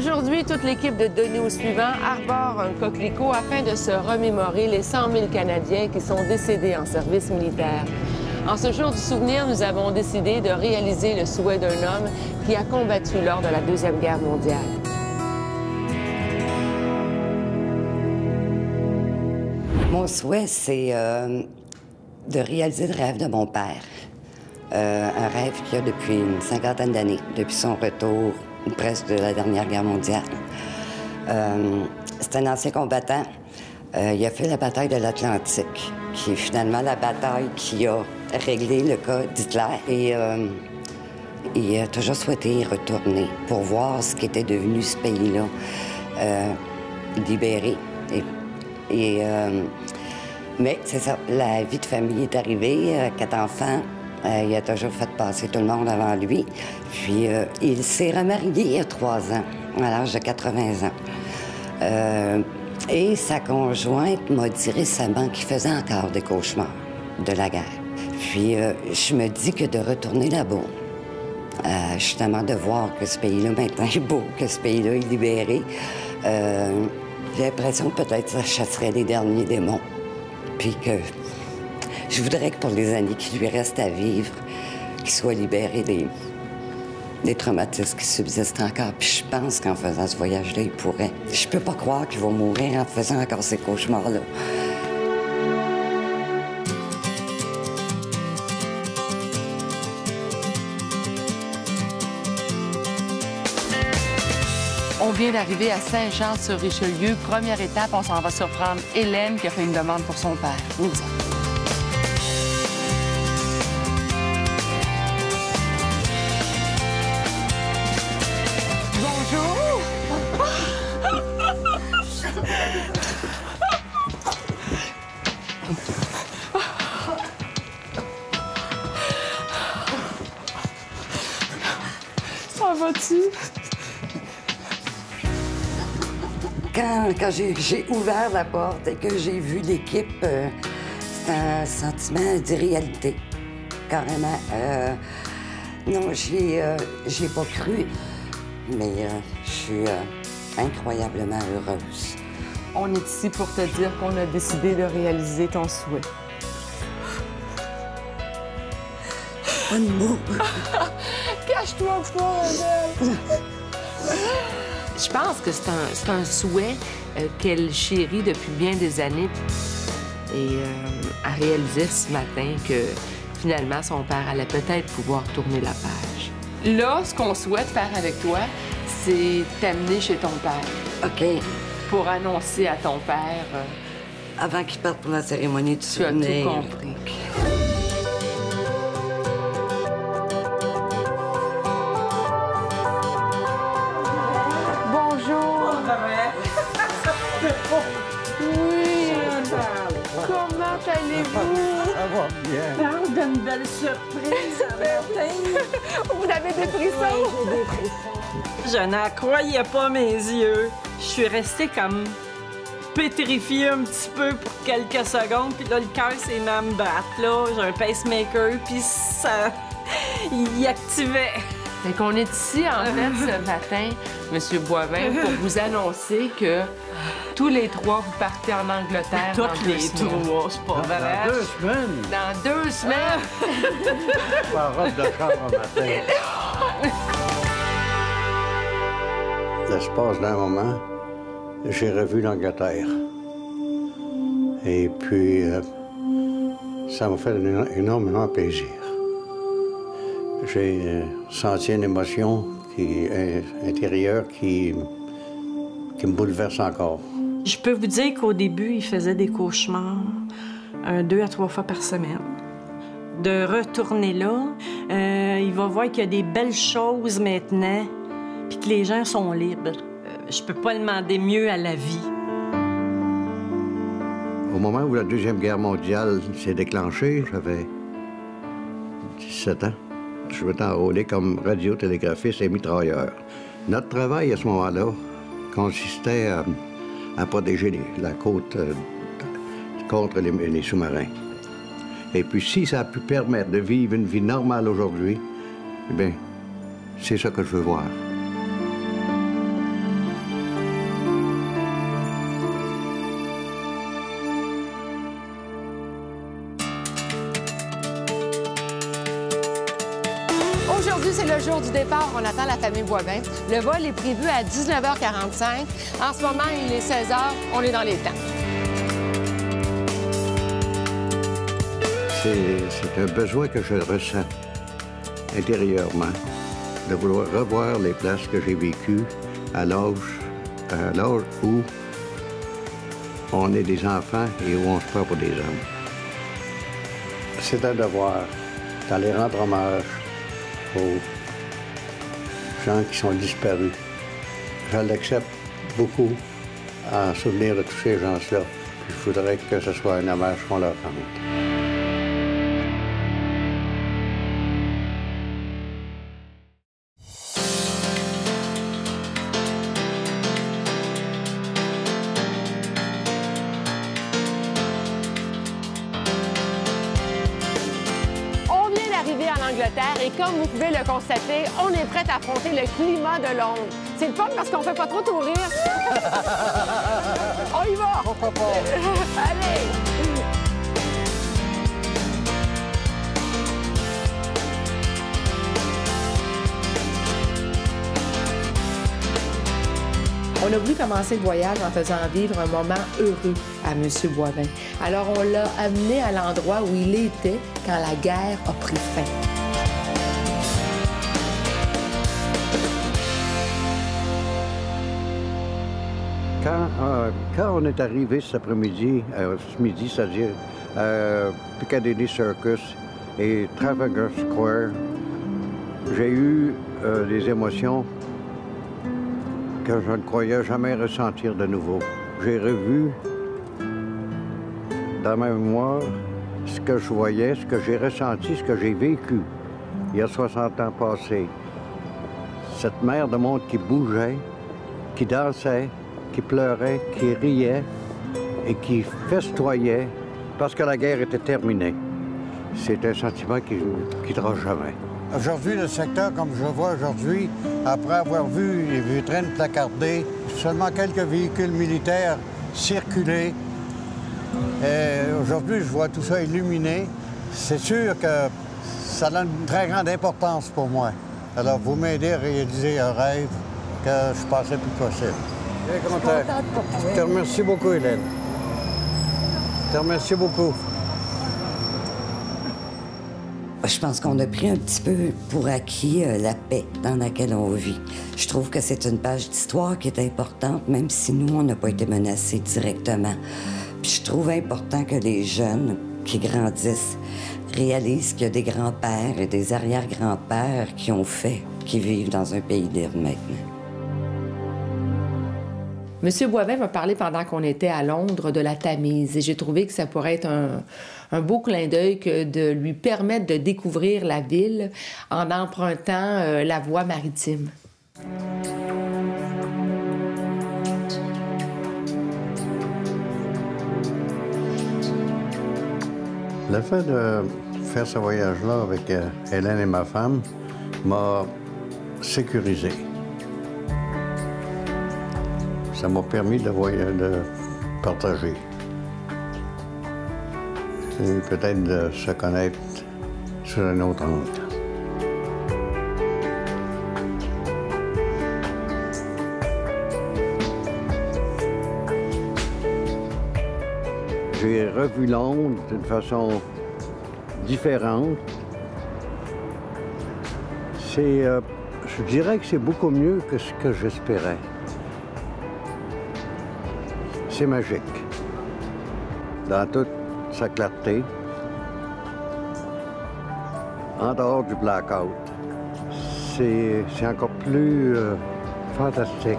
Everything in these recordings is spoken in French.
Aujourd'hui, toute l'équipe de Denis au suivant arbore un coquelicot afin de se remémorer les 100 000 Canadiens qui sont décédés en service militaire. En ce jour du souvenir, nous avons décidé de réaliser le souhait d'un homme qui a combattu lors de la Deuxième Guerre mondiale. Mon souhait, c'est de réaliser le rêve de mon père. Un rêve qu'il a depuis une cinquantaine d'années, depuis son retour presque de la dernière guerre mondiale. C'est un ancien combattant. Il a fait la bataille de l'Atlantique, qui est finalement la bataille qui a réglé le cas d'Hitler. Et il a toujours souhaité y retourner pour voir ce qu'était devenu ce pays-là, libéré. Mais c'est ça, la vie de famille est arrivée, 4 enfants. Il a toujours fait passer tout le monde avant lui. Puis il s'est remarié il y a 3 ans, à l'âge de 80 ans. Et sa conjointe m'a dit récemment qu'il faisait encore des cauchemars de la guerre. Puis je me dis que de retourner là-bas, justement de voir que ce pays-là maintenant est beau, que ce pays-là est libéré, j'ai l'impression que peut-être ça chasserait les derniers démons. Puis que je voudrais que pour les années qui lui restent à vivre, qu'il soit libéré des traumatismes qui subsistent encore. Puis je pense qu'en faisant ce voyage-là, il pourrait. Je peux pas croire qu'il va mourir en faisant encore ces cauchemars-là. On vient d'arriver à Saint-Jean-sur-Richelieu. Première étape, on s'en va surprendre Hélène qui a fait une demande pour son père. Nous y allons. Ça va-tu? Quand j'ai ouvert la porte et que j'ai vu l'équipe, c'est un sentiment d'irréalité, carrément. Non, j'ai pas cru, mais je suis incroyablement heureuse. On est ici pour te dire qu'on a décidé de réaliser ton souhait. Pas de mots. Cache-toi pas, Adèle! Je pense que c'est un souhait qu'elle chérit depuis bien des années. Et elle réalisait ce matin que finalement, son père allait peut-être pouvoir tourner la page. Là, ce qu'on souhaite faire avec toi, c'est t'amener chez ton père. OK. Pour annoncer à ton père... Avant qu'il parte pour la cérémonie du souvenir. Tu as tout compris. Bonjour. Oui. Comment allez-vous? Ça va bien. Parle d'une belle surprise à matin. Vous avez des frissons? Oui, j'ai des frissons. Je n'en croyais pas mes yeux. Je suis restée comme pétrifiée un petit peu pour quelques secondes. Puis là, le cœur s'est mis à me battre. Là, j'ai un pacemaker, puis ça... il activait. Fait qu'on est ici, en fait, ce matin, M. Boivin, pour vous annoncer que tous les 3, vous partez en Angleterre dans 2 semaines. 3, c'est pas vrai. Dans 2 semaines. Dans 2 semaines! Ma robe de chambre matin. L'espace d'un moment, j'ai revu l'Angleterre. Et puis, ça m'a fait énormément plaisir. J'ai senti une émotion intérieure qui me bouleverse encore. Je peux vous dire qu'au début, il faisait des cauchemars 2 à 3 fois par semaine. De retourner là, il va voir qu'il y a des belles choses maintenant, puis que les gens sont libres. Je peux pas demander mieux à la vie. Au moment où la Deuxième Guerre mondiale s'est déclenchée, j'avais 17 ans. Je m'étais enrôlé comme radiotélégraphiste et mitrailleur. Notre travail à ce moment-là consistait à protéger la côte contre les sous-marins. Et puis, si ça a pu permettre de vivre une vie normale aujourd'hui, eh bien, c'est ça que je veux voir. c'est le jour du départ. On attend la famille Boivin. Le vol est prévu à 19h45. En ce moment, il est 16h. On est dans les temps. C'est un besoin que je ressens intérieurement, de vouloir revoir les places que j'ai vécues à l'âge où on est des enfants et où on se prend pour des hommes. C'est un devoir d'aller rendre hommage aux gens qui sont disparus. Je l'accepte beaucoup en souvenir de tous ces gens-là. Il faudrait que ce soit un hommage qu'on leur rende. Et comme vous pouvez le constater, on est prêt à affronter le climat de Londres. C'est le fun parce qu'on fait pas trop courir. On y va! Pourquoi pas? Allez! On a voulu commencer le voyage en faisant vivre un moment heureux à M. Boivin. Alors, on l'a amené à l'endroit où il était quand la guerre a pris fin. Quand on est arrivé cet après-midi, ce midi, c'est-à-dire Piccadilly Circus et Trafalgar Square, j'ai eu des émotions que je ne croyais jamais ressentir de nouveau. J'ai revu dans ma mémoire ce que je voyais, ce que j'ai ressenti, ce que j'ai vécu il y a 60 ans passés. Cette mer de monde qui bougeait, qui dansait, qui pleurait, qui riait et qui festoyait parce que la guerre était terminée. C'est un sentiment qui ne quittera jamais. Aujourd'hui, le secteur, comme je le vois aujourd'hui, après avoir vu les vitrines placardées, seulement quelques véhicules militaires circuler, aujourd'hui, je vois tout ça illuminé. C'est sûr que ça a une très grande importance pour moi. Alors, vous m'aidez à réaliser un rêve que je pensais plus possible. Je te remercie beaucoup, Hélène. Je te remercie beaucoup. Je pense qu'on a pris un petit peu pour acquis la paix dans laquelle on vit. Je trouve que c'est une page d'histoire qui est importante, même si nous, on n'a pas été menacés directement. Puis je trouve important que les jeunes qui grandissent réalisent qu'il y a des grands-pères et des arrière-grands-pères qui vivent dans un pays libre maintenant. M. Boivin m'a parlé pendant qu'on était à Londres de la Tamise et j'ai trouvé que ça pourrait être un beau clin d'œil que de lui permettre de découvrir la ville en empruntant la voie maritime. Le fait de faire ce voyage-là avec Hélène et ma femme m'a sécurisé. Ça m'a permis de partager. Et peut-être de se connaître sur un autre angle. J'ai revu Londres d'une façon différente. Je dirais que c'est beaucoup mieux que ce que j'espérais. C'est magique. Dans toute sa clarté, en dehors du blackout, c'est encore plus fantastique.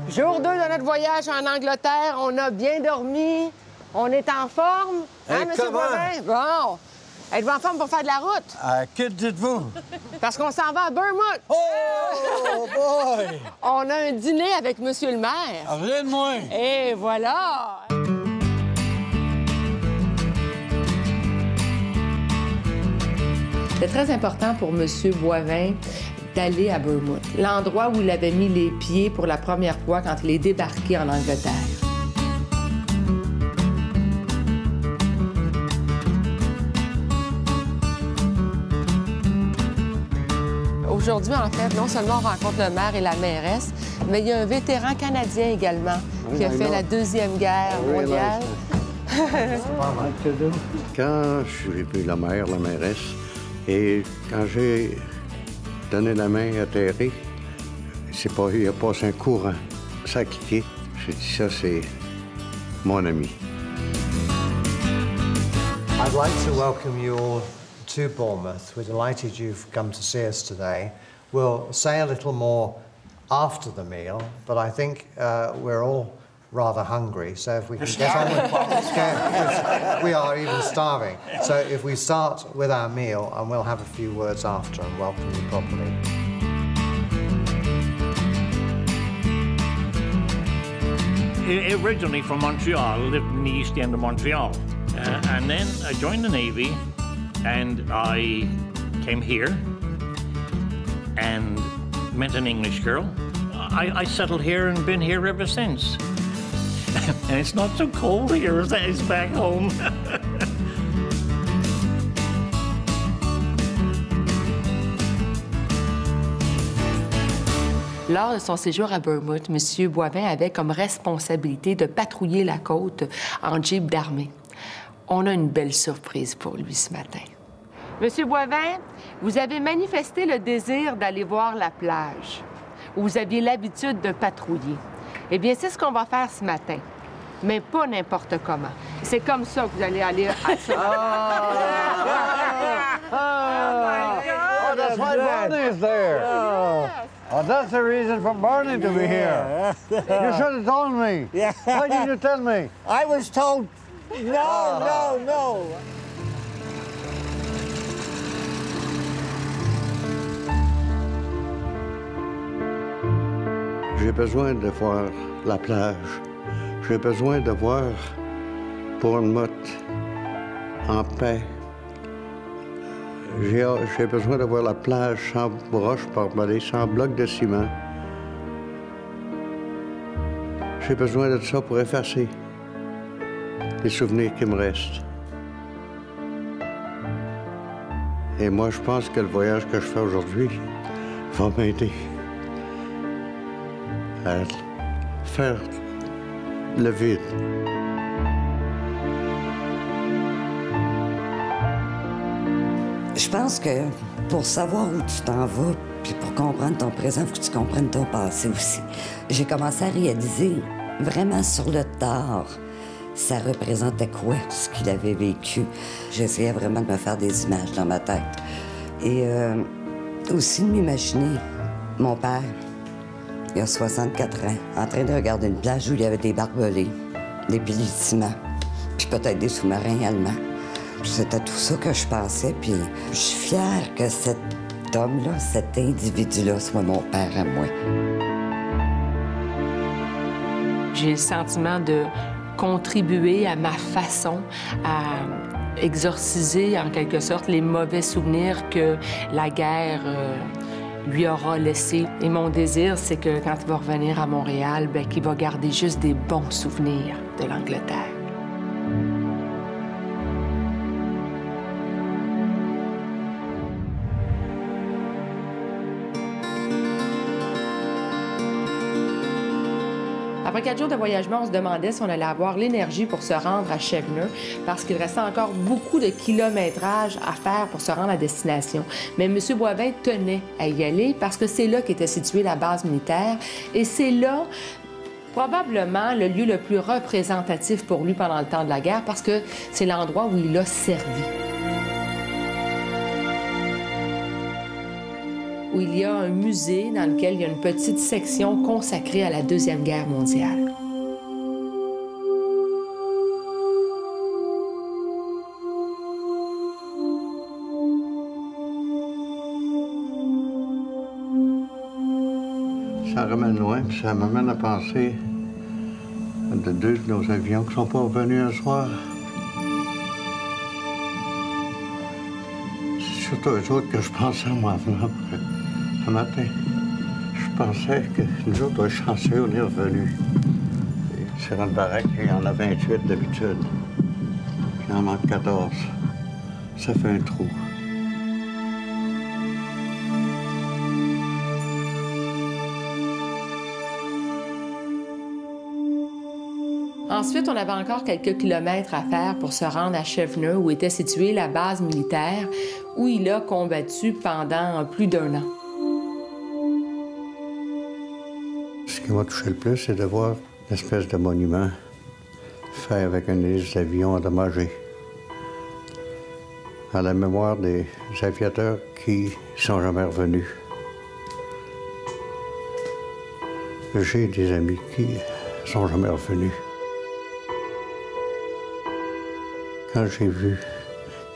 Jour 2 de notre voyage en Angleterre, on a bien dormi, on est en forme. Hein, M. Boivin? Bon. Êtes-vous en forme pour faire de la route? À qui dites-vous? Parce qu'on s'en va à Bournemouth. Oh, boy! On a un dîner avec M. le maire. Rien de moins. Et voilà! C'est très important pour M. Boivin d'aller à Bournemouth, l'endroit où il avait mis les pieds pour la première fois quand il est débarqué en Angleterre. Aujourd'hui, en fait, non seulement on rencontre le maire et la mairesse, mais il y a un vétéran canadien également qui a fait la Deuxième Guerre mondiale. Quand j'ai vu la mère, la mairesse, et quand j'ai donné la main à Terry, il a passé un courant. Ça a cliqué. J'ai dit, ça, c'est mon ami. I'd like to welcome you all to Bournemouth. We're delighted you've come to see us today. We'll say a little more after the meal, but I think we're all rather hungry, so if we can get on with we are even starving. So if we start with our meal, and we'll have a few words after and welcome you properly. Originally from Montreal, lived in the east end of Montreal, and then I joined the Navy, and I came here and met an English girl. I settled here and been here ever since. And it's not so cold here as it is back home. Lors de son séjour à Bournemouth, M. Boivin avait comme responsabilité de patrouiller la côte en jeep d'armée. On a une belle surprise pour lui ce matin. Monsieur Boivin, vous avez manifesté le désir d'aller voir la plage, où vous aviez l'habitude de patrouiller. Eh bien, c'est ce qu'on va faire ce matin, mais pas n'importe comment. C'est comme ça que vous allez aller à ça. Oh, that's why Barney is there. Oh, that's the reason for Barney to be here. You should have told me. Why didn't you tell me? I was told, no. J'ai besoin de voir la plage. J'ai besoin de voir Bournemouth en paix. J'ai besoin de voir la plage sans broches barbelées, sans blocs de ciment. J'ai besoin de ça pour effacer les souvenirs qui me restent. Et moi, je pense que le voyage que je fais aujourd'hui va m'aider à faire le vide. Je pense que pour savoir où tu t'en vas, puis pour comprendre ton présent, il faut que tu comprennes ton passé aussi. J'ai commencé à réaliser vraiment sur le tard, ça représentait quoi, ce qu'il avait vécu. J'essayais vraiment de me faire des images dans ma tête. Et aussi de m'imaginer mon père, il a 64 ans, en train de regarder une plage où il y avait des barbelés, des piliers de ciment, puis peut-être des sous-marins allemands. C'était tout ça que je pensais, puis je suis fière que cet homme-là, cet individu-là, soit mon père à moi. J'ai le sentiment de contribuer à ma façon à exorciser, en quelque sorte, les mauvais souvenirs que la guerre lui aura laissés. Et mon désir, c'est que quand il va revenir à Montréal, bien, qu'il va garder juste des bons souvenirs de l'Angleterre. Après 4 jours de voyagement, on se demandait si on allait avoir l'énergie pour se rendre à Cheveneux parce qu'il restait encore beaucoup de kilométrage à faire pour se rendre à destination. Mais M. Boivin tenait à y aller parce que c'est là qu'était située la base militaire et c'est là probablement le lieu le plus représentatif pour lui pendant le temps de la guerre parce que c'est l'endroit où il a servi. Où il y a un musée dans lequel il y a une petite section consacrée à la Deuxième Guerre mondiale. Ça ramène loin, puis ça m'amène à penser à deux de nos avions qui ne sont pas revenus un soir. C'est surtout eux autres que je pense à moi avant. Ce matin, je pensais que nous autres, chanceux, on est revenus. C'est dans le baraque, il y en a 28 d'habitude. Il en manque 14. Ça fait un trou. Ensuite, on avait encore quelques kilomètres à faire pour se rendre à Cheveneux, où était située la base militaire, où il a combattu pendant plus d'1 an. Ce qui m'a touché le plus, c'est de voir une espèce de monument fait avec un hélice d'avion endommagé, à la mémoire des aviateurs qui sont jamais revenus. J'ai des amis qui sont jamais revenus. Quand j'ai vu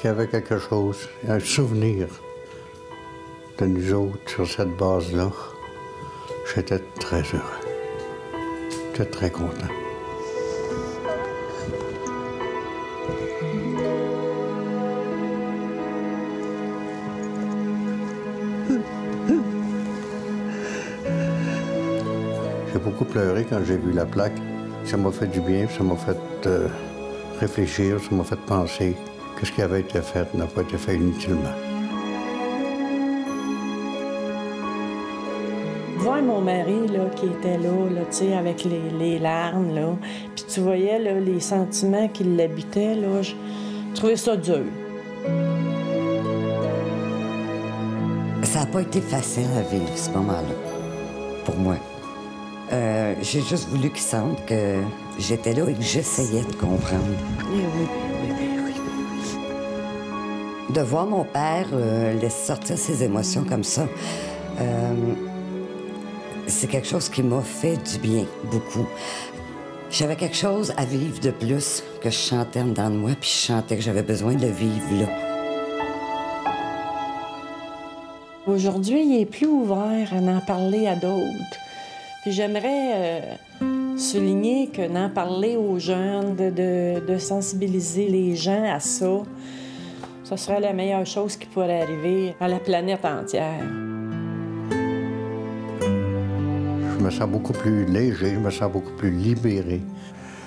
qu'il y avait quelque chose, un souvenir de nous autres sur cette base-là, j'étais très heureux. J'étais très content. J'ai beaucoup pleuré quand j'ai vu la plaque. Ça m'a fait du bien, ça m'a fait réfléchir, ça m'a fait penser que ce qui avait été fait n'a pas été fait inutilement. Voir mon mari là, qui était là, tu sais, avec les larmes, là, puis tu voyais là, les sentiments qui l'habitaient, là, je trouvais ça dur. Ça n'a pas été facile à vivre, ce moment-là, pour moi. J'ai juste voulu qu'il sente que j'étais là et que j'essayais de comprendre. Oui. De voir mon père laisser sortir ses émotions comme ça, c'est quelque chose qui m'a fait du bien, beaucoup. J'avais quelque chose à vivre de plus que je chantais en dedans de moi, puis je sentais que j'avais besoin de le vivre là. Aujourd'hui, il est plus ouvert à en parler à d'autres. Puis j'aimerais souligner que d'en parler aux jeunes, de sensibiliser les gens à ça, ça serait la meilleure chose qui pourrait arriver à la planète entière. Je me sens beaucoup plus léger, je me sens beaucoup plus libéré.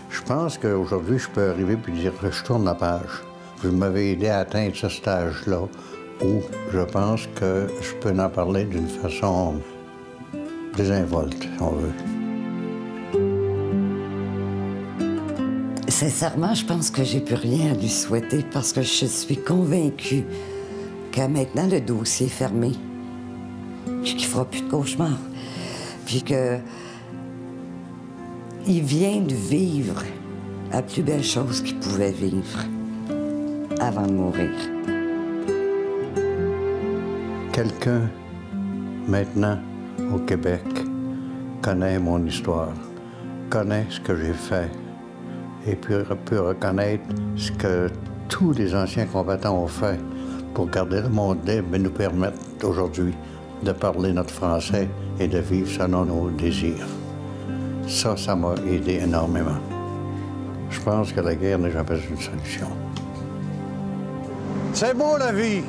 Je pense qu'aujourd'hui, je peux arriver puis dire que je tourne la page. Vous m'avez aidé à atteindre ce stage-là où je pense que je peux en parler d'une façon désinvolte, si on veut. Sincèrement, je pense que j'ai plus rien à lui souhaiter parce que je suis convaincue que maintenant le dossier est fermé, puis qu'il ne fera plus de cauchemars, puis qu'il vient de vivre la plus belle chose qu'il pouvait vivre avant de mourir. Quelqu'un, maintenant, au Québec, connaît mon histoire, connaît ce que j'ai fait et peut reconnaître ce que tous les anciens combattants ont fait pour garder le monde libre et nous permettre aujourd'hui de parler notre français et de vivre selon nos désirs. Ça m'a aidé énormément. Je pense que la guerre n'est jamais une solution. C'est beau, la vie!